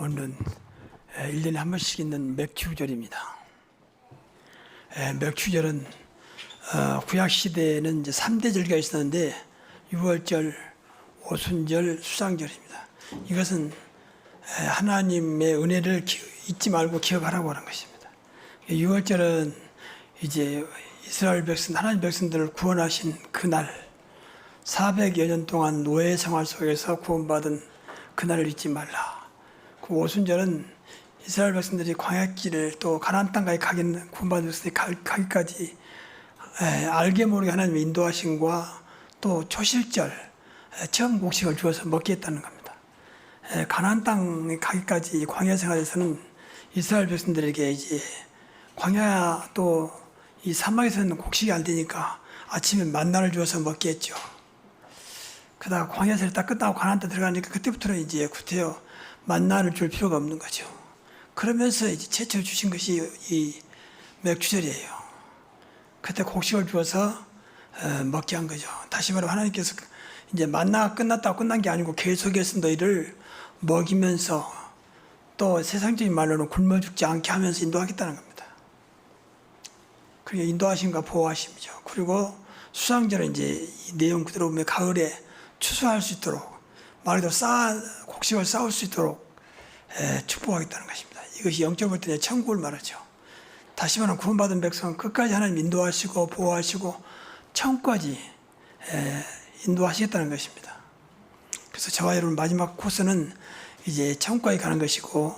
오늘은 1년에 한 번씩 있는 맥추절입니다. 맥추절은 구약시대에는 이제 3대 절기가 있었는데 유월절, 오순절, 수상절입니다. 이것은 하나님의 은혜를 잊지 말고 기억하라고 하는 것입니다. 유월절은 이제 이스라엘 백성, 하나님 백성들을 구원하신 그날 400여 년 동안 노예 생활 속에서 구원받은 그날을 잊지 말라. 그 오순절은 이스라엘 백성들이 광야길을 또 가나안 땅까지 구원받은 백성들이 가기까지 알게 모르게 하나님의 인도하심과 또 초실절 처음 곡식을 주어서 먹게 했다는 겁니다. 가나안 땅에 가기까지 광야 생활에서는 이스라엘 백성들에게 이제 광야 또 이 사막에서는 곡식이 안 되니까 아침에 만나를 주어서 먹게 했죠. 그러다가 광야 생활 딱 끝나고 가나안 땅 들어가니까 그때부터는 이제 구태여 만나를 줄 필요가 없는 거죠. 그러면서 이제 최초 주신 것이 이 맥추절이에요. 그때 곡식을 주어서 먹게 한 거죠. 다시 말하면 하나님께서 이제 만나가 끝났다고 끝난 게 아니고 계속해서 너희를 먹이면서 또 세상적인 말로는 굶어 죽지 않게 하면서 인도하겠다는 겁니다. 그게 인도하심과 보호하심이죠. 그리고 수상절은 이제 이 내용 그대로 보면 가을에 추수할 수 있도록 말 그대로 곡식을 쌓을 수 있도록 축복하겠다는 것입니다. 이것이 영적 볼 때 천국을 말하죠. 다시 말하면 구원받은 백성은 끝까지 하나님 인도하시고 보호하시고 천국까지 인도하시겠다는 것입니다. 그래서 저와 여러분 마지막 코스는 이제 천국까지 가는 것이고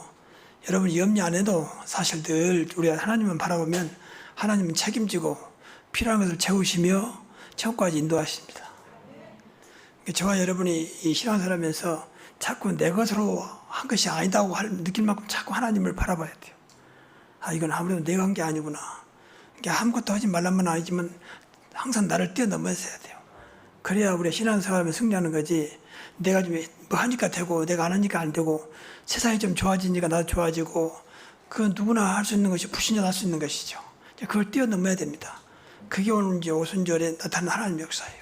여러분이 염려 안 해도 사실 늘 우리가 하나님만 바라보면 하나님은 책임지고 필요한 것을 채우시며 천국까지 인도하십니다. 저와 여러분이 이 신앙생활하면서 자꾸 내 것으로 한 것이 아니다고 느낄 만큼 자꾸 하나님을 바라봐야 돼요. 이건 아무래도 내가 한 게 아니구나. 아무것도 하지 말란 건 아니지만 항상 나를 뛰어넘어야 돼요. 그래야 우리가 신앙생활하면 승리하는 거지. 내가 좀 뭐 하니까 되고 내가 안 하니까 안 되고 세상이 좀 좋아지니까 나도 좋아지고 그건 누구나 할 수 있는 것이 불신자 할 수 있는 것이죠. 그걸 뛰어넘어야 됩니다. 그게 오늘 이제 오순절에 나타나는 하나님의 역사예요.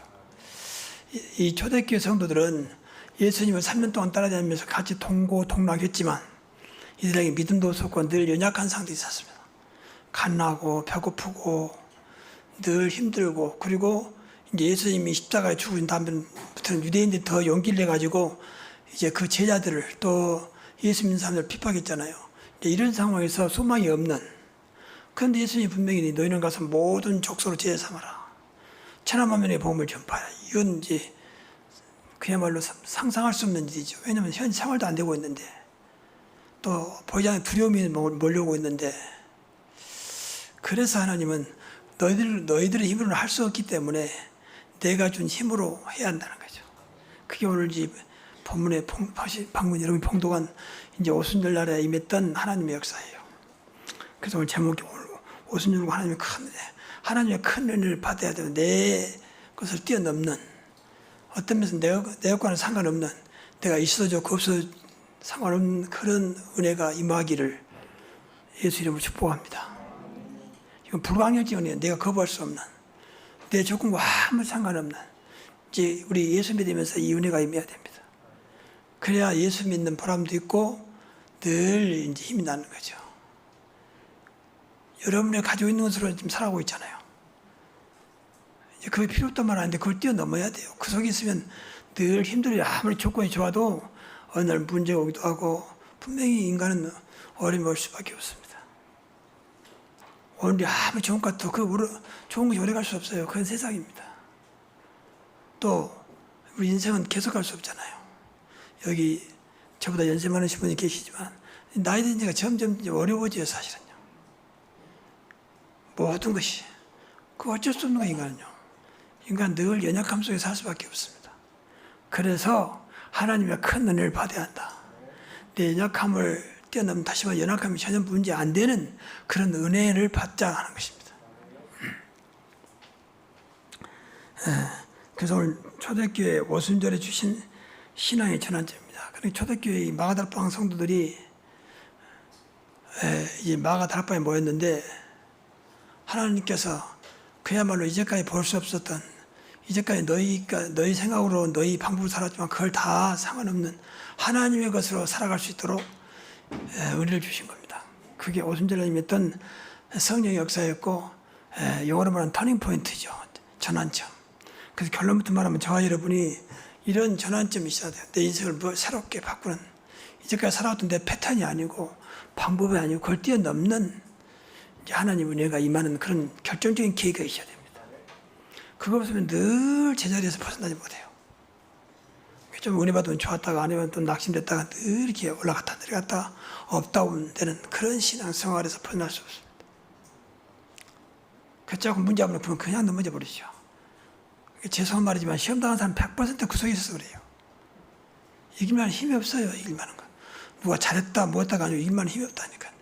이 초대교회 성도들은 예수님을 3년 동안 따라다니면서 같이 동고동락했지만 이들에게 믿음도 없었고 늘 연약한 상태에 있었습니다. 갓나고 배고프고 늘 힘들고 그리고 이제 예수님이 십자가에 죽으신 다음부터는 유대인들이 더 용기를 내가지고 이제 그 제자들을 또 예수 믿는 사람들을 핍박했잖아요. 이런 상황에서 소망이 없는 그런데 예수님이 분명히 너희는 가서 모든 족속으로 제자 삼아라. 천하만민에게 복음을 전파하라. 이건 이제 그야말로 상상할 수 없는 일이죠. 왜냐하면 현 생활도 안 되고 있는데 또 보이지 않는 두려움이 몰려오고 있는데 그래서 하나님은 너희들의 힘으로는 할 수 없기 때문에 내가 준 힘으로 해야 한다는 거죠. 그게 오늘 이 본문의 방문 여러분이 봉독한 이제 오순절 날에 임했던 하나님의 역사예요. 그래서 오늘 제목이 오순절과 하나님의 큰 은혜를 받아야 되는 내 것을 뛰어넘는 어떤 면에서 내 것과는 상관없는 내가 있어도 좋고 없어도 상관없는 그런 은혜가 임하기를 예수 이름으로 축복합니다. 이건 불가항력적인 은혜예요. 내가 거부할 수 없는 내 조건과 아무 상관없는 이제 우리 예수 믿으면서 이 은혜가 임해야 됩니다. 그래야 예수 믿는 보람도 있고 늘 이제 힘이 나는 거죠. 여러분이 가지고 있는 것으로 지금 살아가고 있잖아요. 이제 그게 필요 없단 말 아닌데 그걸 뛰어넘어야 돼요. 그 속에 있으면 늘 힘들어요. 아무리 조건이 좋아도 어느 날 문제가 오기도 하고 분명히 인간은 어려움이 올 수밖에 없습니다. 오늘이 아무리 좋은 것 같아도 좋은 것이 오래 갈 수 없어요. 그건 세상입니다. 또 우리 인생은 계속 갈 수 없잖아요. 여기 저보다 연세 많으신 분이 계시지만 나이 든 지가 점점 어려워져요. 사실은요. 모든 것이 그 어쩔 수 없는 거 인간은요. 인간 늘 연약함 속에 살 수밖에 없습니다. 그래서 하나님의 큰 은혜를 받아야 한다. 내 연약함을 뛰어넘는 다시 말해 연약함이 전혀 문제 안 되는 그런 은혜를 받자 하는 것입니다. 그래서 오늘 초대교회 오순절에 주신 신앙의 전환점입니다. 그러니까 초대교회 마가다락방 성도들이 이 마가다락방에 모였는데 하나님께서 그야말로 이제까지 볼 수 없었던 이제까지 너희 생각으로 너희 방법으로 살았지만 그걸 다 상관없는 하나님의 것으로 살아갈 수 있도록 은혜를 주신 겁니다. 그게 오순절님이 했던 성령의 역사였고 영어로 말하면 터닝 포인트죠. 전환점. 그래서 결론부터 말하면 저와 여러분이 이런 전환점이 있어야 돼요. 내 인생을 새롭게 바꾸는, 이제까지 살아왔던 내 패턴이 아니고 방법이 아니고 그걸 뛰어넘는 하나님 은혜가 임하는 그런 결정적인 계기가 있어야 됩니다. 그거 없으면 늘 제자리에서 벗어나지 못해요. 좀 은혜 받으면 좋았다가 아니면 또 낙심됐다가 늘 이렇게 올라갔다 내려갔다 업다운 되는 그런 신앙생활에서 벗어날 수 없습니다. 그 자꾸 문제 하면 그냥 넘어져 버리죠. 죄송한 말이지만 시험 당한 사람 100% 구석에 있어서 그래요. 이길만 힘이 없어요. 이길만한 거. 누가 잘했다 뭐했다가 아니고 이길만 힘이 없다니까요.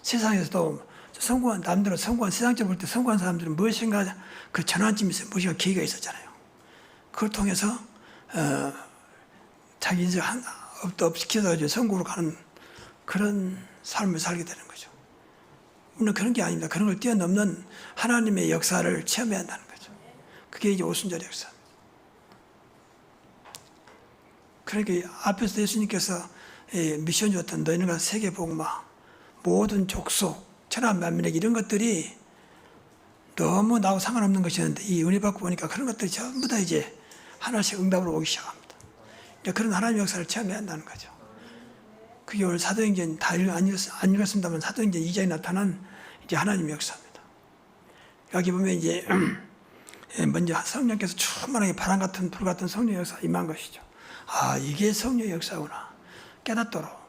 세상에서도 성공한 남들은 성공한 세상적으로 볼 때 성공한 사람들은 무엇인가 그 전환점이 있어요. 무엇인가 계기가 있었잖아요. 그걸 통해서 자기 인생 업도 업시켜서 성공으로 가는 그런 삶을 살게 되는 거죠. 물론 그런 게 아닙니다. 그런 걸 뛰어넘는 하나님의 역사를 체험해야 한다는 거죠. 그게 이제 오순절의 역사입니다. 그러니까 앞에서 예수님께서 미션 줬던 너희는 가서 세계 복마 모든 족속 천하 만민에게 이런 것들이 너무 나하고 상관없는 것이었는데 이 은혜 받고 보니까 그런 것들이 전부 다 이제 하나씩 응답으로 오기 시작합니다. 그런 하나님의 역사를 체험해야 한다는 거죠. 그게 오늘 사도행전 다 안 읽었습니다만 사도행전 2장에 나타난 이제 하나님의 역사입니다. 여기 보면 이제 먼저 성령께서 충만하게 바람 같은 불 같은 성령의 역사가 임한 것이죠. 아, 이게 성령의 역사구나 깨닫도록.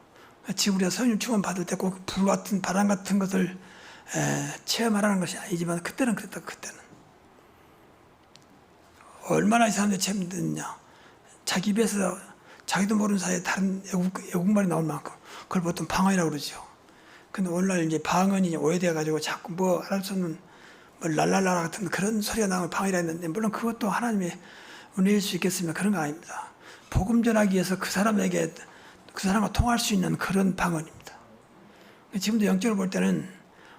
지금 우리가 성령 충만 받을 때 꼭 불 같은 바람 같은 것을 체험하라는 것이 아니지만 그때는 그랬다. 그때는 얼마나 이 사람들이 체험됐느냐. 자기 입에서 자기도 모르는 사이에 다른 외국말이 나올 만큼 그걸 보통 방언이라고 그러죠. 근데 오늘날 이제 방언이 오해되어가지고 자꾸 뭐 알을 수 없는 뭐 랄랄라 같은 그런 소리가 나오면 방언이라 했는데 물론 그것도 하나님의 은혜일 수 있겠습니다. 그런 거 아닙니다. 복음 전하기 위해서 그 사람에게 그 사람과 통할 수 있는 그런 방언입니다. 지금도 영적으로 볼 때는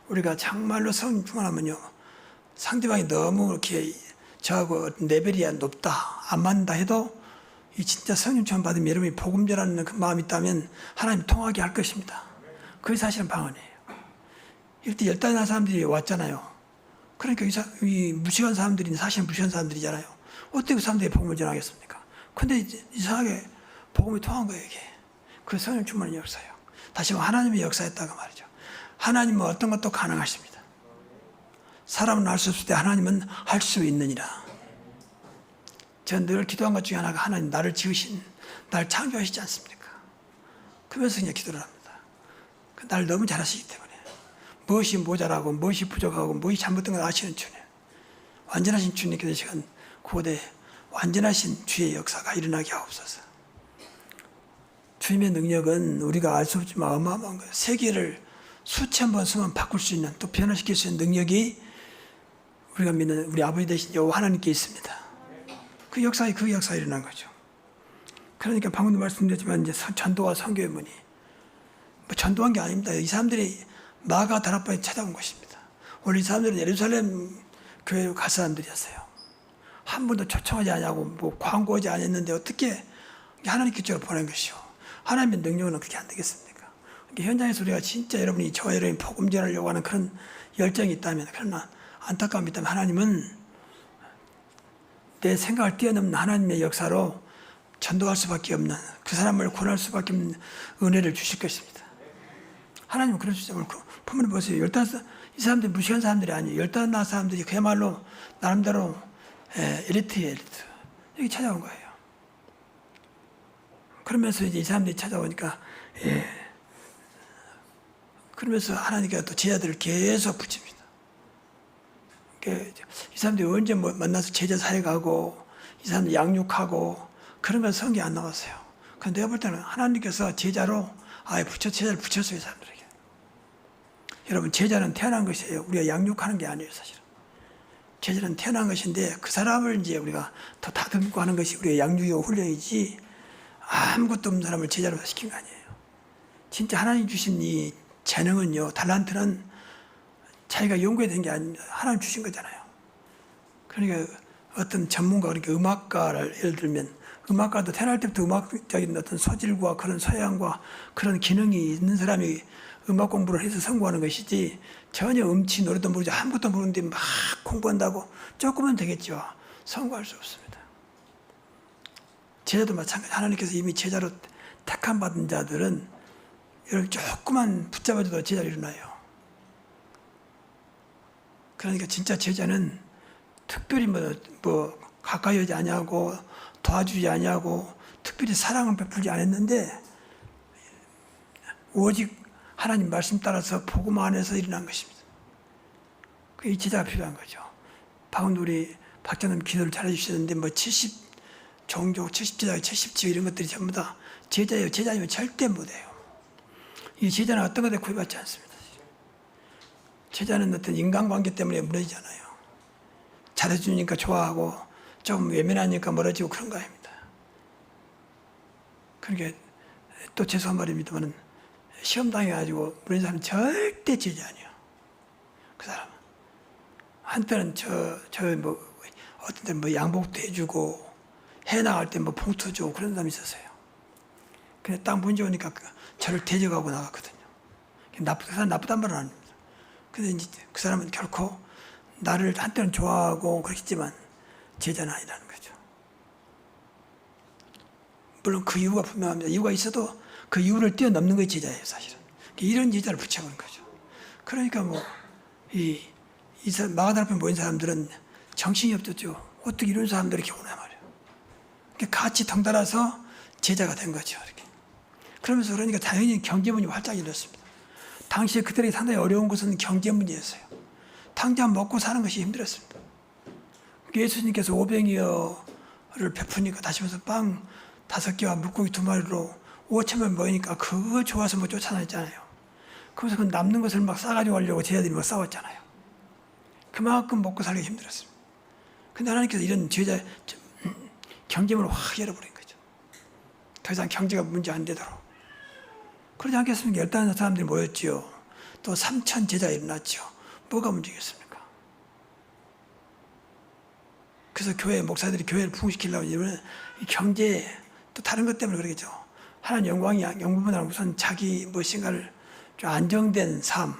우리가 정말로 성령 충만하면요 상대방이 너무 이렇게 저하고 레벨이 높다 안 맞는다 해도 이 진짜 성령 충만 받으면 여러분이 복음 전하는 그 마음이 있다면 하나님 통하게 할 것입니다. 그게 사실은 방언이에요. 이때 열단한 사람들이 왔잖아요. 그러니까 이 무식한 사람들이 사실은 무식한 사람들이잖아요. 어떻게 그 사람들이 복음을 전하겠습니까? 근데 이상하게 복음이 통한 거예요, 이게. 그 성령 충만의 역사예요. 다시 말하면 하나님의 역사였다고 말이죠. 하나님은 어떤 것도 가능하십니다. 사람은 할 수 없을 때 하나님은 할 수 있느니라. 전 늘 기도한 것 중에 하나가 하나님 나를 지으신, 나를 창조하시지 않습니까? 그러면서 그냥 기도를 합니다. 나를 너무 잘하시기 때문에 무엇이 모자라고 무엇이 부족하고 무엇이 잘못된 걸 아시는 주님, 완전하신 주님께서 이 시간 고대 완전하신 주의 역사가 일어나게 하옵소서. 주님의 능력은 우리가 알 수 없지만 어마어마한 거예요. 세계를 수천 번 수만 바꿀 수 있는 또 변화시킬 수 있는 능력이 우리가 믿는 우리 아버지 되신 여호와 하나님께 있습니다. 그 역사에 일어난 거죠. 그러니까 방금도 말씀드렸지만 이제 전도와 선교의 문이 뭐 전도한 게 아닙니다. 이 사람들이 마가 다락방에 찾아온 것입니다. 원래 이 사람들은 예루살렘 교회로 갈 사람들이었어요. 한 번도 초청하지 않냐고 뭐 광고하지 않았는데 어떻게 하나님께 쪽으로 보낸 것이요. 하나님의 능력은 그렇게 안 되겠습니까? 그러니까 현장에서 우리가 진짜 여러분이 저와 여러분이 복음 전하려고 하는 그런 열정이 있다면, 그러나 안타까움이 있다면 하나님은 내 생각을 뛰어넘는 하나님의 역사로 전도할 수밖에 없는, 그 사람을 구원할 수밖에 없는 은혜를 주실 것입니다. 하나님은 그럴 수 있어요. 보면 보세요. 이 사람들이 무식한 사람들이 아니에요. 15 사람들이 그야말로 나름대로 엘리트예요, 엘리트. 여기 찾아온 거예요. 그러면서 이제 이 사람들이 찾아오니까, 그러면서 하나님께서 또 제자들을 계속 붙입니다. 이 사람들이 언제 만나서 제자 사역하고, 이 사람들 양육하고, 그런 건 성경에 안 나왔어요. 그런데 내가 볼 때는 하나님께서 제자로 제자를 붙였어요, 이 사람들에게. 여러분, 제자는 태어난 것이에요. 우리가 양육하는 게 아니에요, 사실은. 제자는 태어난 것인데 그 사람을 이제 우리가 더 다듬고 하는 것이 우리의 양육이고 훈련이지 아무것도 없는 사람을 제자로 시킨 거 아니에요. 진짜 하나님 주신 이 재능은요, 달란트는 자기가 연구해야 된 게 아닙니다. 하나님 주신 거잖아요. 그러니까 어떤 전문가, 그러니까 음악가를 예를 들면 음악가도 태어날 때부터 음악적인 어떤 소질과 그런 소양과 그런 기능이 있는 사람이 음악 공부를 해서 성공하는 것이지, 전혀 음치 노래도 모르지 아무것도 모르는데 막 공부한다고 조금은 되겠죠. 성공할 수 없습니다. 제자도 마찬가지. 하나님께서 이미 제자로 택함 받은 자들은 이렇게 조금만 붙잡아줘도 제자로 일어나요. 그러니까 진짜 제자는 특별히 뭐 가까이 오지 아니하고 도와주지 아니하고 특별히 사랑을 베풀지 않았는데 오직 하나님 말씀 따라서 복음 안에서 일어난 것입니다. 이 제자가 필요한 거죠. 방금 우리 박자님 기도를 잘해주셨는데 뭐 70 종족, 70제자, 70지요 이런 것들이 전부 다 제자예요. 제자이면 절대 못해요. 이 제자는 어떤 것에 구애받지 않습니다. 제자는 어떤 인간관계 때문에 무너지잖아요. 잘해주니까 좋아하고 조금 외면하니까 멀어지고 그런 거 아닙니다. 그러니까 또 죄송한 말입니다만 시험 당해가지고 무너진 사람은 절대 제자 아니에요. 그 사람은 한때는 어떤 때는 뭐 양복도 해주고 해 나갈 때 뭐 봉투 주고 그런 사람이 있었어요. 근데 딱 문제 오니까 저를 대적하고 나갔거든요. 그 사람 나쁘단 말은 아닙니다. 근데 이제 그 사람은 결코 나를 한때는 좋아하고 그렇겠지만 제자는 아니라는 거죠. 물론 그 이유가 분명합니다. 이유가 있어도 그 이유를 뛰어넘는 것이 제자예요, 사실은. 이런 제자를 붙여보는 거죠. 그러니까 마가다 앞에 모인 사람들은 정신이 없었죠. 어떻게 이런 사람들이 이렇게 오나 말이에요. 같이 덩달아서 제자가 된 거죠. 이렇게. 그러니까 당연히 경제문이 활짝 일었습니다. 당시에 그들에게 상당히 어려운 것은 경제 문제였어요. 당장 먹고 사는 것이 힘들었습니다. 예수님께서 500여를 베푸니까 다시 와서 빵 5개와 물고기 2마리로 5,000명 모이니까 그거 좋아서 뭐 쫓아다녔잖아요. 그래서 그 남는 것을 막 싸가지고 가려고 제자들이 막 싸웠잖아요. 그만큼 먹고 살기 힘들었습니다. 근데 하나님께서 이런 경제문을 확 열어버린 거죠. 더 이상 경제가 문제 안 되도록. 그러지 않겠습니까? 15사람들이 모였지요. 또 3,000 제자가 일어났죠. 뭐가 문제겠습니까? 그래서 목사들이 교회를 부흥시키려고 이러면 경제 또 다른 것 때문에 그러겠죠. 하나님 영광보다는 우선 자기 무엇인가를 좀 안정된 삶,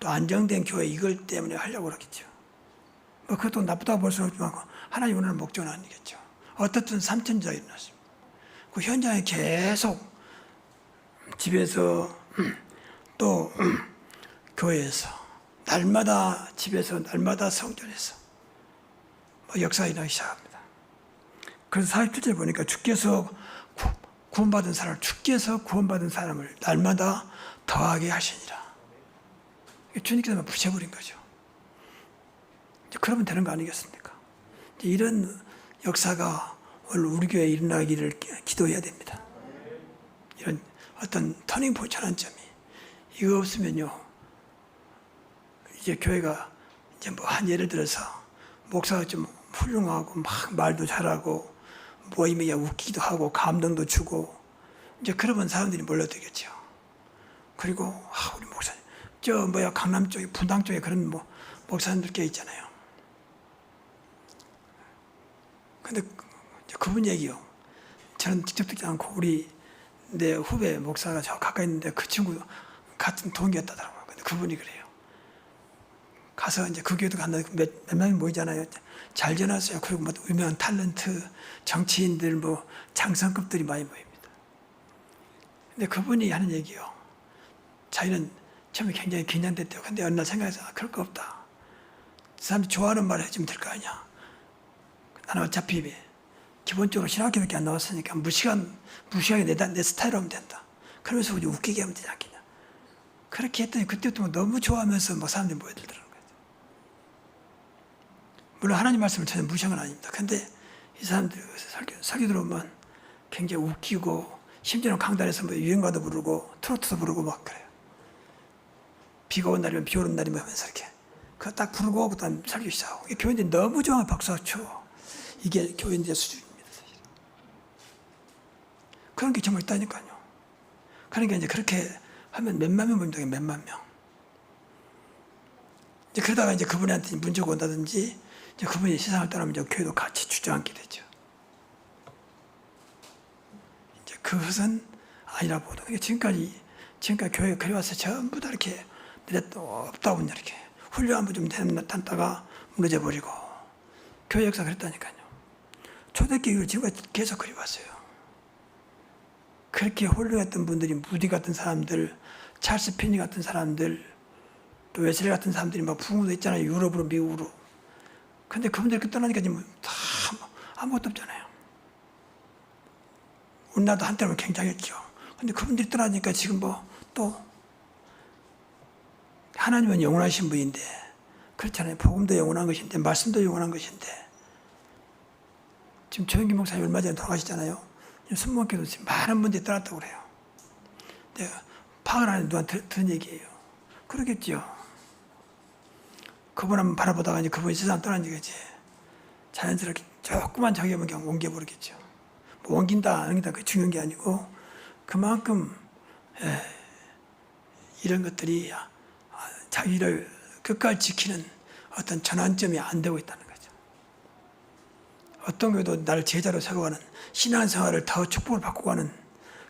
또 안정된 교회 이걸 때문에 하려고 그러겠죠. 뭐 그것도 나쁘다고 볼 수는 없지만 하나님 원하는 목적은 아니겠죠. 어떻든 3,000 제자가 일어났습니다. 그 현장에 계속 집에서 또 교회에서 날마다 집에서 날마다 성전에서 역사가 일어나기 시작합니다. 그래서 47절 보니까 주께서 구원받은 사람을 날마다 더하게 하시니라. 주님께서 붙여버린 거죠. 그러면 되는 거 아니겠습니까? 이런 역사가 오늘 우리 교회에 일어나기를 기도해야 됩니다. 이런 어떤 터닝 포인트 전환점이 이거 없으면요 이제 교회가 이제 한 예를 들어서 목사가 좀 훌륭하고 막 말도 잘하고 모임에 웃기도 하고 감동도 주고 이제 그러면 사람들이 몰려들겠죠. 그리고 우리 목사님 강남 쪽에 분당 쪽에 그런 목사님들 꽤 있잖아요. 근데 그분 얘기요. 저는 직접 듣지 않고 내 후배 목사가 저 가까이 있는데 그 친구 같은 동기였다더라고요. 근데 그분이 그래요. 가서 이제 그 교회도 갔는데 몇 명이 모이잖아요. 잘 지났어요. 그리고 유명한 탤런트, 정치인들, 장성급들이 많이 모입니다. 근데 그분이 하는 얘기요. 자기는 처음에 굉장히 긴장됐대요. 근데 어느 날 생각해서 그럴 거 없다. 사람들이 좋아하는 말을 해주면 될 거 아니야. 나는 어차피 기본적으로 신학교밖에 안 나왔으니까 무식하게 내 스타일로 하면 된다. 그러면서 우리 웃기게 하면 되지 않겠냐. 그렇게 했더니 그때부터 너무 좋아하면서 사람들이 모여들더라는 거죠. 물론 하나님 말씀을 전혀 무시한 건 아닙니다. 근데 이 사람들이 설교 들어오면 굉장히 웃기고 심지어는 강단에서 유행가도 부르고 트로트도 부르고 막 그래요. 비가 온 날이면 비 오는 날이면 하면서 이렇게 그거 딱 부르고 그다음 설교 시작하고 교인들이 너무 좋아하면 박수가 쳐. 이게 교인들의 수준입니다. 사실. 그런 게 정말 있다니까요. 그러니까 이제 그렇게 하면 몇만 명 모인다. 몇만 명. 이제 그러다가 이제 그분한테 문제가 온다든지 이제 그분이 세상을 떠나면 이제 교회도 같이 주저앉게 되죠. 그것은 아니라 보다. 지금까지 교회에 그래와서 전부 다 이렇게 없다 보니 이렇게 훌륭한 분 좀 나타났다가 무너져 버리고 교회 역사 그랬다니까요. 초대교회 이후로 지금까지 계속 그래왔어요. 그렇게 훌륭했던 분들이 무디 같은 사람들, 찰스 피니 같은 사람들, 또 웨슬리 같은 사람들이 막 부흥도 있잖아요. 유럽으로 미국으로. 근데 그분들 떠나니까 지금 다 아무것도 없잖아요. 우리나라도 한때는 굉장했죠. 근데 그분들이 떠나니까 지금 또 하나님은 영원하신 분인데 그렇잖아요. 복음도 영원한 것인데 말씀도 영원한 것인데 지금 조영기 목사님 얼마 전에 돌아가셨잖아요. 순복음교도 지금 많은 분들이 떠났다고 그래요. 내가 파악을 안 해도 누가 들은 얘기예요. 그러겠죠. 그분 한번 바라보다가 이제 그분이 세상 떠나니까 이제 자연스럽게 조그만 작업은 그냥 옮겨버리겠죠. 뭐 옮긴다 안 옮긴다 그게 중요한 게 아니고 그만큼 이런 것들이 자기를 끝까지 지키는 어떤 전환점이 안 되고 있다는 거죠. 어떤 교회도 나를 제자로 세워가는 신앙생활을 더 축복을 받고 가는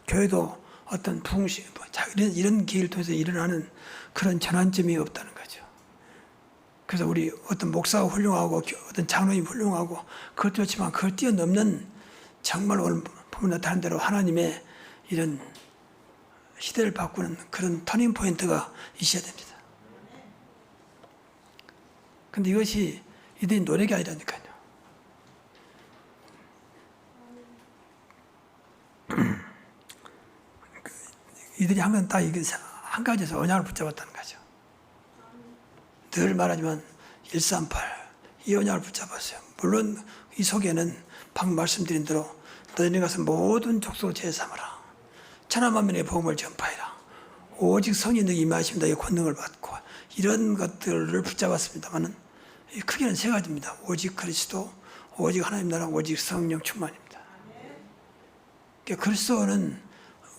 교회도 어떤 부흥식 이런 기회를 통해서 일어나는 그런 전환점이 없다는 거죠. 그래서 우리 어떤 목사가 훌륭하고 어떤 장로님이 훌륭하고 그것도 좋지만 그걸 뛰어넘는 정말 오늘 보면 나타난 대로 하나님의 이런 시대를 바꾸는 그런 터닝 포인트가 있어야 됩니다. 근데 이것이 이들이 노력이 아니라니까요. 이들이 하면 딱 이게 한 가지에서 언약을 붙잡았다는 거죠. 늘 말하지만 138, 이 언약을 붙잡았어요. 물론 이 속에는 방금 말씀드린 대로 너희는 가서 모든 족속을 제삼으라. 천하만민의 복음을 전파해라. 오직 성령이 너희 임하시면 너희 권능을 받고 이런 것들을 붙잡았습니다만은 크게는 세 가지입니다. 오직 그리스도, 오직 하나님 나라, 오직 성령 충만입니다. 그러니까 그리스도는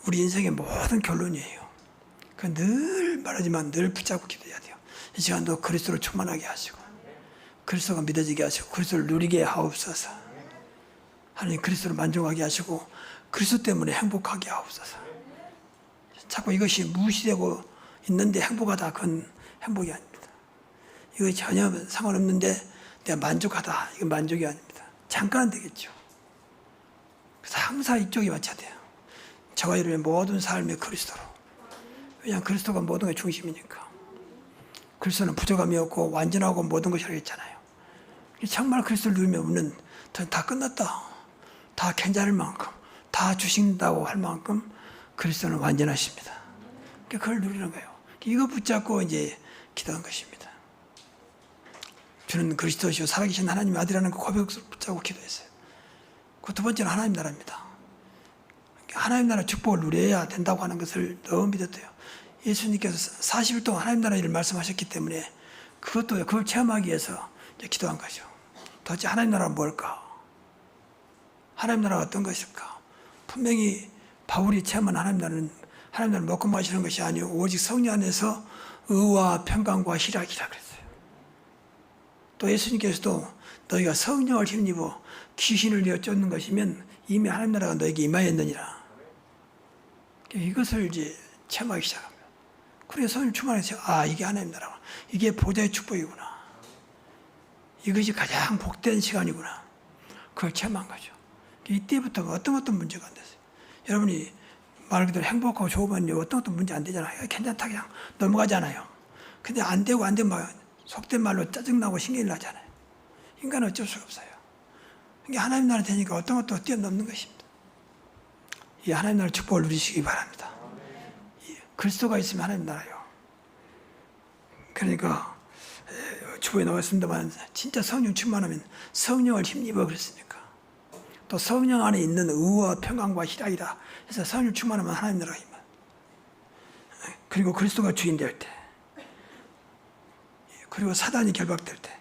우리 인생의 모든 결론이에요. 늘 말하지만 늘 붙잡고 기도해야 돼요. 이 시간도 그리스도를 충만하게 하시고 그리스도가 믿어지게 하시고 그리스도를 누리게 하옵소서. 하나님 그리스도를 만족하게 하시고 그리스도 때문에 행복하게 하옵소서. 자꾸 이것이 무시되고 있는데 행복하다 그건 행복이 아닙니다. 이거 전혀 상관없는데 내가 만족하다 이건 만족이 아닙니다. 잠깐은 되겠죠. 그래서 항상 이쪽이 맞춰야 돼요. 저와 여러분의 모든 삶의 그리스도로. 왜냐하면 그리스도가 모든 게 중심이니까. 그리스도는 부족함이 없고 완전하고 모든 것이라고 했잖아요. 정말 그리스도를 누리면 우리는 다 끝났다. 다 괜찮을 만큼, 다 주신다고 할 만큼 그리스도는 완전하십니다. 그걸 누리는 거예요. 이거 붙잡고 이제 기도한 것입니다. 주는 그리스도시요 살아계신 하나님의 아들이라는 그 고백을 붙잡고 기도했어요. 그 두 번째는 하나님 나라입니다. 하나님 나라 축복을 누려야 된다고 하는 것을 너무 믿었대요. 예수님께서 40일 동안 하나님 나라 일을 말씀하셨기 때문에 그걸 체험하기 위해서 이제 기도한 거죠. 도대체 하나님 나라가 뭘까? 하나님 나라가 어떤 것일까? 분명히 바울이 체험한 하나님 나라를 먹고 마시는 것이 아니고 오직 성령 안에서 의와 평강과 희락이라 그랬어요. 또 예수님께서도 너희가 성령을 힘입어 귀신을 내어 쫓는 것이면 이미 하나님 나라가 너에게 임하였느니라. 이것을 이제 체험하기 시작합니다. 그래서 성령 충만해서 이게 하나님 나라구나. 이게 보좌의 축복이구나. 이것이 가장 복된 시간이구나. 그걸 체험한 거죠. 이때부터 어떤 문제가 안 됐어요. 여러분이 말 그대로 행복하고 좋으면 어떤 문제 안 되잖아요. 괜찮다 그냥 넘어가잖아요. 근데 안 되고 막 속된 말로 짜증나고 신경이 나잖아요. 인간은 어쩔 수가 없어요. 이게 하나님 나라 되니까 어떤 것도 뛰어넘는 것입니다. 이 하나님 나라 축복을 누리시기 바랍니다. 그리스도가 있으면 하나님 나라요. 그러니까 주보에 나왔습니다만 진짜 성령 충만하면 성령을 힘입어 그랬으니까 또 성령 안에 있는 의와 평강과 희락이다 해서 성령 충만하면 하나님 나라가 임한. 그리고 그리스도가 주인 될 때 그리고 사단이 결박될 때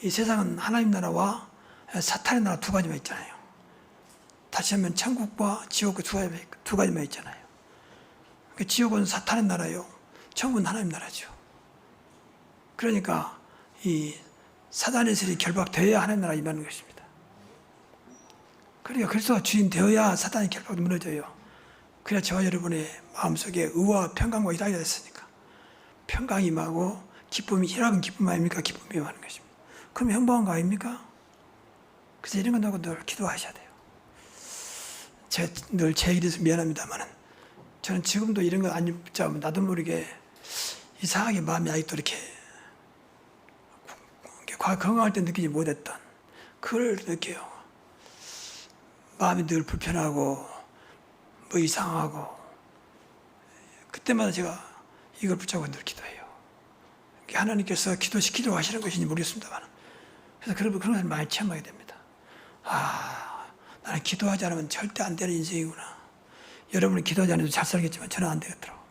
이 세상은 하나님 나라와 사탄의 나라 두 가지만 있잖아요. 다시 하면 천국과 지옥 두 가지만 있잖아요. 지옥은 사탄의 나라요. 천국은 하나님 나라죠. 그러니까 이 사단의 세력이 결박되어야 하나님 나라가 임하는 것입니다. 그러니까 그리스도가 주인 되어야 사단의 결박이 무너져요. 그래야 저와 여러분의 마음속에 의와 평강과 희락이 됐으니까. 평강이 임하고 기쁨이, 희락은 기쁨 아닙니까? 기쁨이 임하는 것입니다. 그럼 행복한 거 아닙니까? 그래서 이런 거 놓고 늘 기도하셔야 돼요. 제가 늘 제 일에서 미안합니다만 저는 지금도 이런 거 안 붙잡으면 나도 모르게 이상하게 마음이 아직도 이렇게 건강할 때 느끼지 못했던 그걸 느껴요. 마음이 늘 불편하고 뭐 이상하고 그때마다 제가 이걸 붙잡고 늘 기도해요. 하나님께서 기도시키려고 하시는 것인지 모르겠습니다만 그래서 그런 것을 많이 체험하게 됩니다. 아, 나는 기도하지 않으면 절대 안 되는 인생이구나. 여러분은 기도하지 않아도 잘 살겠지만 저는 안 되겠더라고.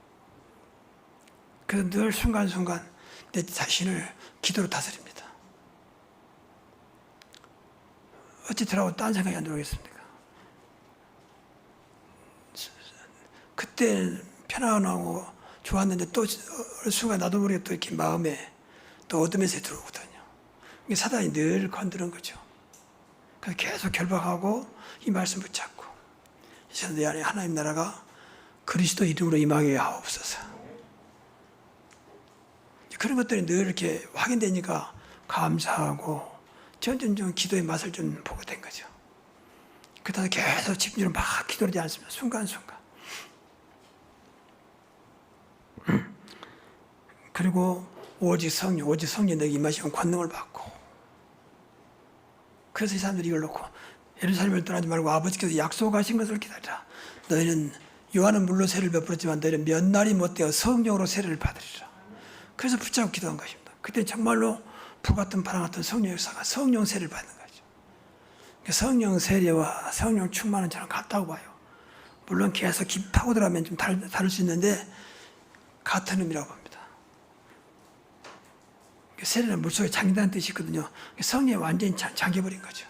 그래서 늘 순간순간 내 자신을 기도로 다스립니다. 어찌 들어가고 딴 생각이 안 들어오겠습니까? 그때 편안하고 좋았는데 또 어느 순간 나도 모르게 또 이렇게 마음에 또 어둠의 새 들어오거든요. 이게 사단이 늘 건드는 거죠. 그래서 계속 결박하고 이 말씀 붙잡고 이제 내 안에 하나님 나라가 그리스도 이름으로 임하게 하옵소서. 그런 것들이 늘 이렇게 확인되니까 감사하고 점점 좀 기도의 맛을 좀 보게 된 거죠. 그러다 계속 집중으로 막 기도하지 않습니다. 순간순간. 그리고 오직 성령 너희 임하시면 권능을 받고. 그래서 이 사람들이 이걸 놓고 예루살렘을 떠나지 말고 아버지께서 약속하신 것을 기다리라. 너희는 요한은 물로 세를 베풀었지만 너희는 몇 날이 못되어 성령으로 세례를 받으리라. 그래서 붙잡고 기도한 것입니다. 그때 정말로 불같은 바람 같은 성령 역사가 성령 세례를 받는 거죠. 성령 세례와 성령 충만은 저는 같다고 봐요. 물론 계속 깊이 파고들어가면 좀 다를 수 있는데 같은 의미라고 봅니다. 세례는 물속에 잠긴다는 뜻이 있거든요. 성령이 완전히 잠겨버린 거죠.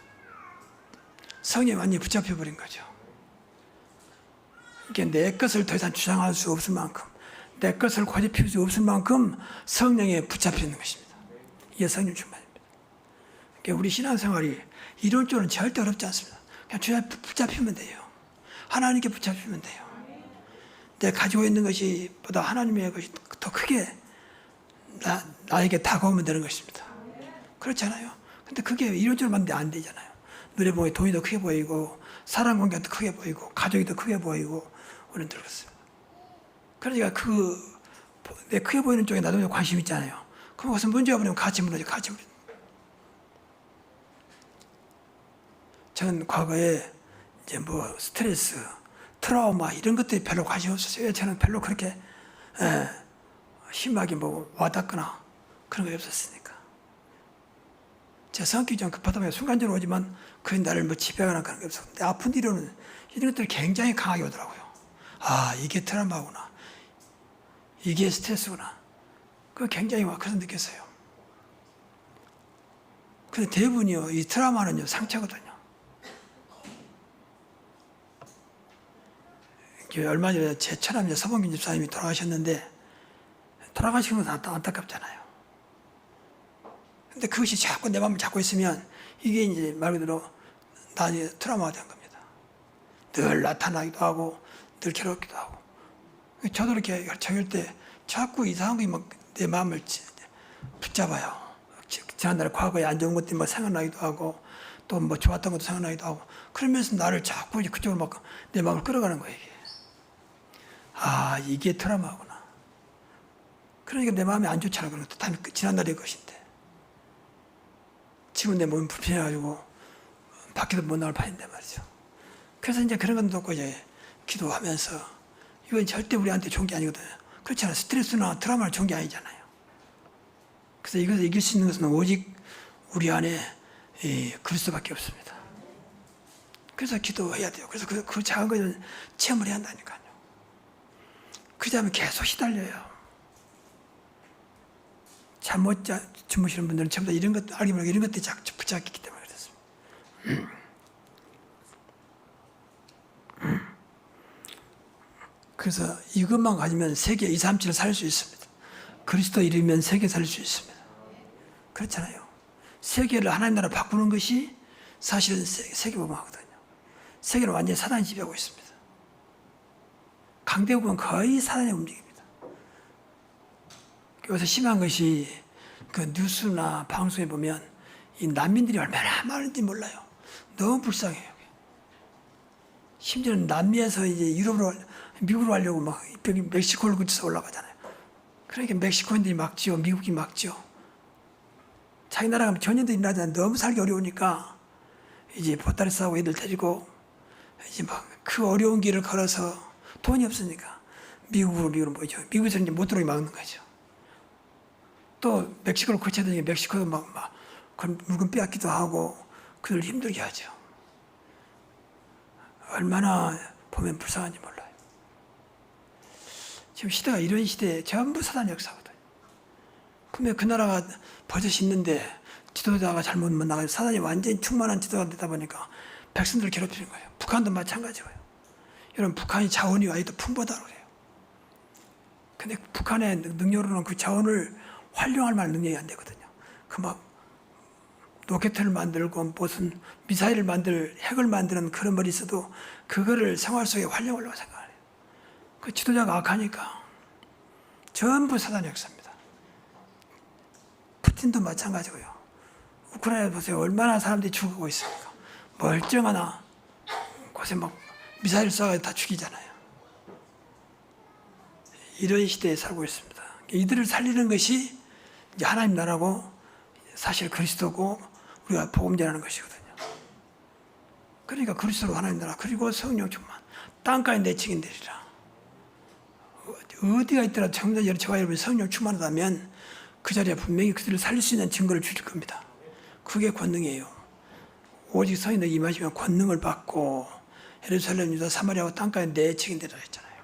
성령이 완전히 붙잡혀버린 거죠. 이게 내 것을 더 이상 주장할 수 없을 만큼, 내 것을 고집필 수 없을 만큼 성령에 붙잡혀 있는 것입니다. 이게 성령 충만입니다. 그러니까 우리 신앙생활이 이론적으로는 절대 어렵지 않습니다. 그냥 주님 붙잡히면 돼요. 하나님께 붙잡히면 돼요. 내가 가지고 있는 것이 보다 하나님의 것이 더 크게 나에게 다가오면 되는 것입니다. 그렇잖아요. 근데 그게 이론적으로 만드는 안 되잖아요. 눈에 보기 돈이 더 크게 보이고 사람 관계가 더 크게 보이고 가족이 더 크게 보이고 우리는 그렇습니다. 그러니까 내 크게 보이는 쪽에 나도 관심 있잖아요. 그럼 거기서 문제가 버리면 같이 무너져. 저는 과거에 이제 뭐 스트레스, 트라우마 이런 것들이 별로 관심 없었어요. 저는 별로 그렇게 심하게 뭐 와닿거나 그런 게 없었으니까. 제 성격이 좀 급하다 보니까 순간적으로 오지만 그게 나를 뭐 지배하거나 그런 게 없었는데 아픈 뒤로는 이런 것들이 굉장히 강하게 오더라고요. 아, 이게 트라우마구나. 이게 스트레스구나. 그거 굉장히 막 그래서 느꼈어요. 근데 대부분이요, 이 트라우마는요, 상처거든요. 얼마 전에 제 처남 서봉균 집사님이 돌아가셨는데 돌아가신 건 안타깝잖아요. 근데 그것이 자꾸 내 마음을 잡고 있으면 이게 이제 말 그대로 나중에 트라우마가 된 겁니다. 늘 나타나기도 하고 늘 괴롭기도 하고. 저도 이렇게 적을 때 자꾸 이상한 게 막 내 마음을 붙잡아요. 지난날에 과거에 안 좋은 것들이 막 생각나기도 하고 또 뭐 좋았던 것도 생각나기도 하고 그러면서 나를 자꾸 이제 그쪽으로 막 내 마음을 끌어가는 거예요. 이게. 아, 이게 트라우마구나. 그러니까 내 마음이 안 좋잖아. 그런 것도 다 지난날의 것인데. 지금 내 몸이 불편해가지고 밖에도 못 나올 판인데 말이죠. 그래서 이제 그런 건 놓고 이제 기도하면서 이건 절대 우리한테 좋은 게 아니거든요. 그렇잖아요. 스트레스나 트라우마를 좋은 게 아니잖아요. 그래서 이것을 이길 수 있는 것은 오직 우리 안에 그리스도밖에 없습니다. 그래서 기도해야 돼요. 그래서 그 작은 것을 체험을 해야 한다니까요. 그러지 않으면 계속 시달려요. 잠 못 주무시는 분들은 전부 다 이런 것, 알기 모르게 이런 것들이 자꾸 붙잡히기 때문에 그렇습니다. 그래서 이것만 가지면 세계 2, 3, 7을 살 수 있습니다. 그리스도 이르면 세계 살 수 있습니다. 그렇잖아요. 세계를 하나님 나라 바꾸는 것이 사실은 세계복음하거든요. 세계를 완전히 사단이 지배하고 있습니다. 강대국은 거의 사단의 움직입니다. 요새 심한 것이 그 뉴스나 방송에 보면 이 난민들이 얼마나 많은지 몰라요. 너무 불쌍해요. 심지어는 남미에서 이제 유럽으로, 미국으로 가려고 막 멕시코를 거쳐서 올라가잖아요. 그러니까 멕시코인들이 막지요. 미국이 막지요. 자기 나라 가면 전혀 일어나지 너무 살기 어려우니까 이제 보따리 싸고 애들 데리고 이제 막 그 어려운 길을 걸어서 돈이 없으니까 미국으로 뭐죠. 미국에서 이제 못 들어오게 막는 거죠. 또 멕시코를 거쳐야 되니까 멕시코도 막 물건 빼앗기도 하고 그들 힘들게 하죠. 얼마나 보면 불쌍한지 몰라요. 지금 시대가 이런 시대에 전부 사단 역사거든요. 분명 그 나라가 버젓이 있는데 지도자가 잘못 나가서 사단이 완전히 충만한 지도가 되다 보니까 백성들을 괴롭히는 거예요. 북한도 마찬가지고요. 여러분 북한이 자원이 아직도 풍부하다고 그래요. 근데 북한의 능력으로는 그 자원을 활용할 만한 능력이 안 되거든요. 그 막 로켓을 만들고 무슨 미사일을 핵을 만드는 그런 머리 있어도 그거를 생활 속에 활용하려고 생각해요. 그 지도자가 악하니까 전부 사단 역사입니다. 푸틴도 마찬가지고요. 우크라이나 보세요. 얼마나 사람들이 죽고 있습니까? 멀쩡하나 곳에 막 미사일 쏴서 다 죽이잖아요. 이런 시대에 살고 있습니다. 이들을 살리는 것이 이제 하나님 나라고 사실 그리스도고 우리가 복음 전하는 것이거든요. 그러니까 그리스도로 하나님 나라 그리고 성령 충만 땅까지 내치긴 되리라. 어디가 있더라도 정말 저와 여러분이 성령 충만하다면 그 자리에 분명히 그들을 살릴 수 있는 증거를 주실 겁니다. 그게 권능이에요. 오직 성령이 임하시면 권능을 받고 예루살렘, 유다, 사마리아와 땅까지 내치긴 되리라 했잖아요.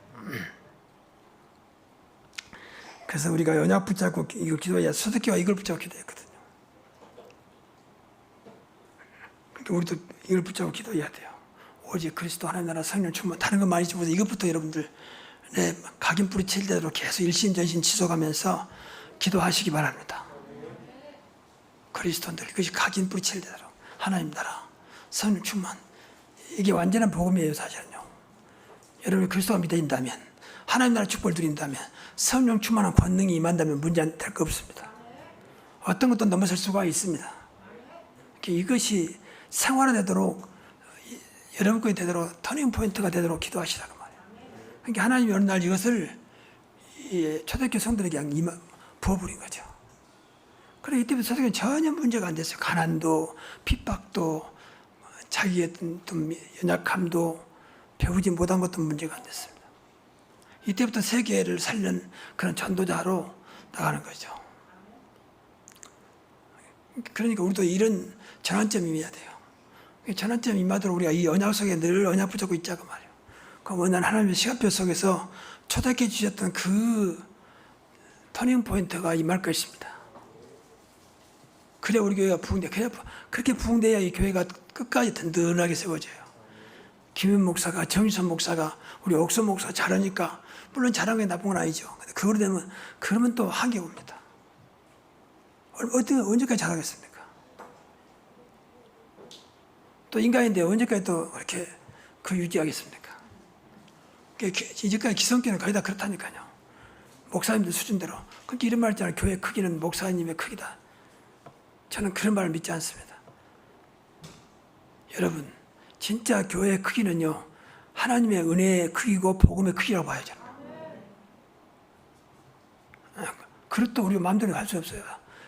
그래서 우리가 언약 붙잡고 이거 기도해야 소득기와 이걸 붙잡고 기도했거든요. 그러니까 우리도 이걸 붙잡고 기도해야 돼요. 오직 그리스도 하나님 나라 성령 충만 다른 건 많이 주고서 이것부터 여러분들 각인 뿌리칠 대로 계속 일신전신 지속하면서 기도하시기 바랍니다. 그리스도인들 그것이 각인 뿌리칠 대로 하나님 나라 성령 충만 이게 완전한 복음이에요. 사실은요. 여러분이 그리스도가 믿어진다면 하나님 나라 축복을 드린다면 성령 충만한 권능이 임한다면 문제 안 될 거 없습니다. 어떤 것도 넘어설 수가 있습니다. 이것이 생활화되도록 여러분 것이 되도록 터닝 포인트가 되도록 기도하시라고 말이에요. 그러니까 하나님이 어느 날 이것을 초대교회 성도들에게 그냥 부어버린 거죠. 그래 이때부터 초대교회는 전혀 문제가 안 됐어요. 가난도 핍박도 자기의 연약함도 배우지 못한 것도 문제가 안 됐습니다. 이때부터 세계를 살리는 그런 전도자로 나가는 거죠. 그러니까 우리도 이런 전환점이 임해야 돼요. 전환점이 임하도록 우리가 이 언약 속에 늘 언약 붙잡고 있자고 말이에요. 그럼 난 하나님의 시간표 속에서 초대교회 주셨던 그 터닝 포인트가 임할 것입니다. 그래 우리 교회가 부흥돼. 그렇게 부흥돼야 이 교회가 끝까지 든든하게 세워져요. 김윤 목사가 정유선 목사가 우리 옥선 목사가 잘하니까 물론 잘하는 게 나쁜 건 아니죠. 근데 그거로 되면 그러면 또 한계 옵니다. 언제까지 잘하겠습니까? 또 인간인데 언제까지 또 이렇게 그 유지하겠습니까? 이제까지 기성교는 거의 다 그렇다니까요. 목사님들 수준대로. 그렇게 이런 말 있잖아요. 교회 크기는 목사님의 크기다. 저는 그런 말을 믿지 않습니다. 여러분, 진짜 교회의 크기는요, 하나님의 은혜의 크기고 복음의 크기라고 봐야죠. 그것도 우리가 마음대로 할 수 없어요.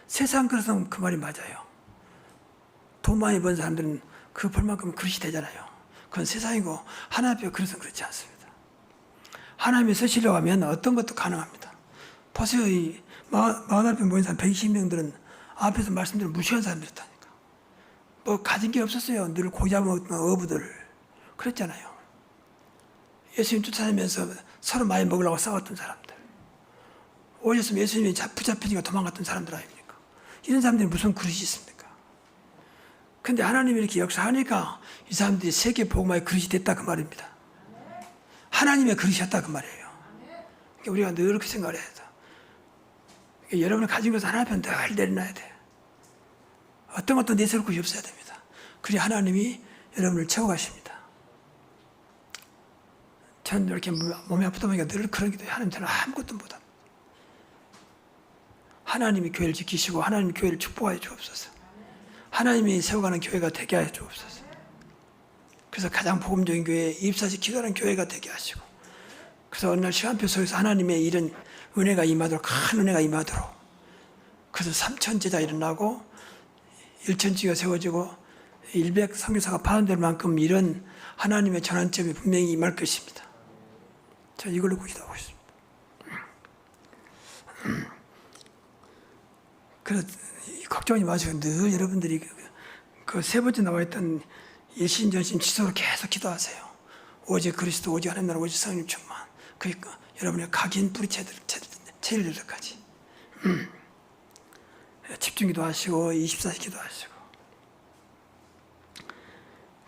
세상 그릇은 그 말이 맞아요. 돈 많이 번 사람들은 그 벌만큼 그릇이 되잖아요. 그건 세상이고 하나님 앞에 그릇은 그렇지 않습니다. 하나님이 쓰시려고 하면 어떤 것도 가능합니다. 보세요. 이 마흔 앞에 모인 사람 120명들은 앞에서 말씀드린 무시한 사람들이었다니까. 뭐 가진 게 없었어요. 늘 고기 잡아먹던 어부들. 그랬잖아요. 예수님 쫓아다니면서 서로 많이 먹으려고 싸웠던 사람들. 오셨으면 예수님이 붙잡히니까 도망갔던 사람들 아닙니까? 이런 사람들이 무슨 그릇이 있습니까? 근데 하나님이 이렇게 역사하니까 이 사람들이 세계 복음화의 그릇이 됐다 그 말입니다. 하나님의 그릇이었다 그 말이에요. 그러니까 우리가 늘 그렇게 생각을 해야 돼. 그러니까 여러분이 가진 것을 하나님 앞에 늘 내려놔야 돼. 어떤 것도 내세울 것이 없어야 됩니다. 그래야 하나님이 여러분을 채워가십니다. 저는 이렇게 몸이 아프다 보니까 늘 그런 기도해요. 하나님, 저는 아무것도 못합니다. 하나님이 교회를 지키시고 하나님이 교회를 축복하여 주옵소서. 하나님이 세워가는 교회가 되게 하여 주옵소서. 그래서 가장 복음적인 교회에 입사시키는 교회가 되게 하시고, 그래서 어느 날 시간표 속에서 하나님의 이런 은혜가 임하도록, 큰 은혜가 임하도록, 그래서 3,000 제자 일어나고 1,000지가 세워지고 100 선교사가 파송될 만큼 이런 하나님의 전환점이 분명히 임할 것입니다. 자, 이걸로 기도하고 있습니다. 그래서 걱정하지 마시고 늘 여러분들이 그 세 번째 나와 있던 일신전신 지속으로 계속 기도하세요. 오직 그리스도, 오직 하나님 나라, 오직 성령 충만. 그러니까 여러분의 각인 뿌리채일 때까지 집중기도 하시고 24시 기도하시고.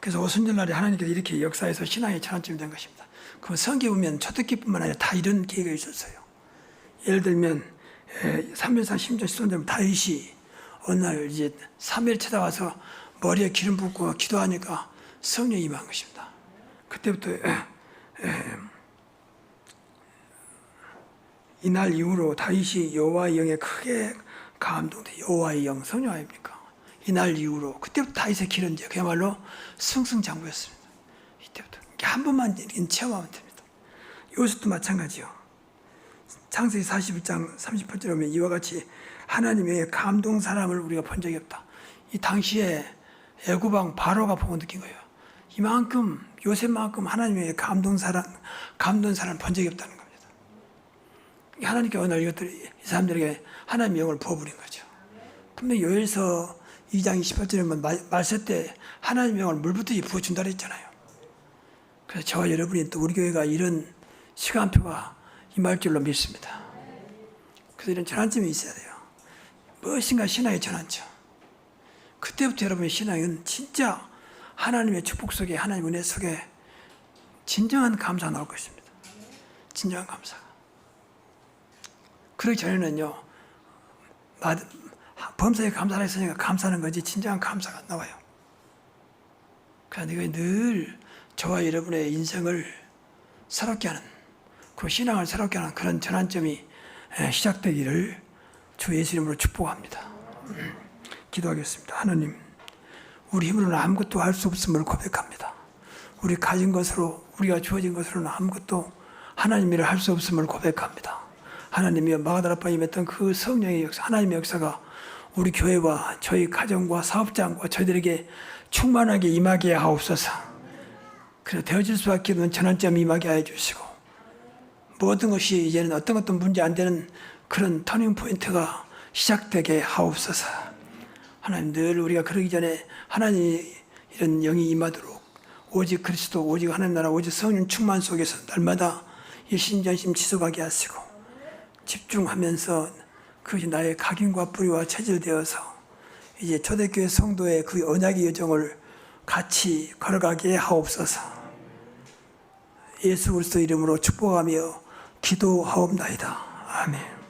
그래서 오순절날에 하나님께서 이렇게 역사에서 신앙의 전환점이 된 것입니다. 그 성경에 보면 초대기뿐만 아니라 다 이런 계기가 있었어요. 예를 들면 사무엘상 10장 10절 다윗이 어느 날 이제 사무엘 찾아와서 머리에 기름 붓고 기도하니까 성령이 임한 것입니다. 그때부터 이날 이후로 다윗이 여호와의 영에 크게 감동돼. 여호와의 영, 성령 아닙니까? 이날 이후로 그때부터 다윗의 길은 이제 그야말로 승승장구였습니다. 이때부터 한 번만 체험하면 됩니다. 요셉도 마찬가지요. 창세기 41장 38절에 보면 이와 같이 하나님의 감동 사람을 우리가 본 적이 없다. 이 당시에 애굽왕 바로가 보고 느낀 거예요. 이만큼 요셉만큼 하나님의 감동 사람 본 적이 없다는 겁니다. 하나님께 어느 날 이 사람들에게 하나님의 영을 부어버린 거죠. 분명히 요엘서 2장 28절에 보면 말세 때 하나님의 영을 물붓듯이 부어준다 그랬잖아요. 그래서 저와 여러분이 또 우리 교회가 이런 시간표가 임할 줄로 믿습니다. 그래서 이런 전환점이 있어야 돼요. 무엇인가 신앙의 전환점. 그때부터 여러분의 신앙은 진짜 하나님의 축복 속에, 하나님의 은혜 속에 진정한 감사가 나올 것입니다. 진정한 감사가. 그러기 전에는요, 범사에 감사를 했으니까 감사하는 거지 진정한 감사가 안 나와요. 그러니까 늘 저와 여러분의 인생을 새롭게 하는, 그 신앙을 새롭게 하는 그런 전환점이 시작되기를 주 예수 이름으로 축복합니다. 기도하겠습니다. 하나님, 우리 힘으로는 아무것도 할 수 없음을 고백합니다. 우리 가진 것으로, 우리가 주어진 것으로는 아무것도 하나님 일을 할 수 없음을 고백합니다. 하나님이여, 마가다라방에 임했던 그 성령의 역사, 하나님의 역사가 우리 교회와 저희 가정과 사업장과 저희들에게 충만하게 임하게 하옵소서. 그래서 되어질 수밖에 없는 전환점이 임하게 해 주시고, 모든 것이 이제는 어떤 것도 문제 안 되는 그런 터닝 포인트가 시작되게 하옵소서. 하나님, 늘 우리가 그러기 전에 하나님 이런 영이 임하도록 오직 그리스도, 오직 하나님 나라, 오직 성령 충만 속에서 날마다 일신전심 지속하게 하시고, 집중하면서 그것이 나의 각인과 뿌리와 체질되어서 이제 초대교회 성도의 그 언약의 여정을 같이 걸어가게 하옵소서. 예수 그리스도 이름으로 축복하며 기도하옵나이다. 아멘.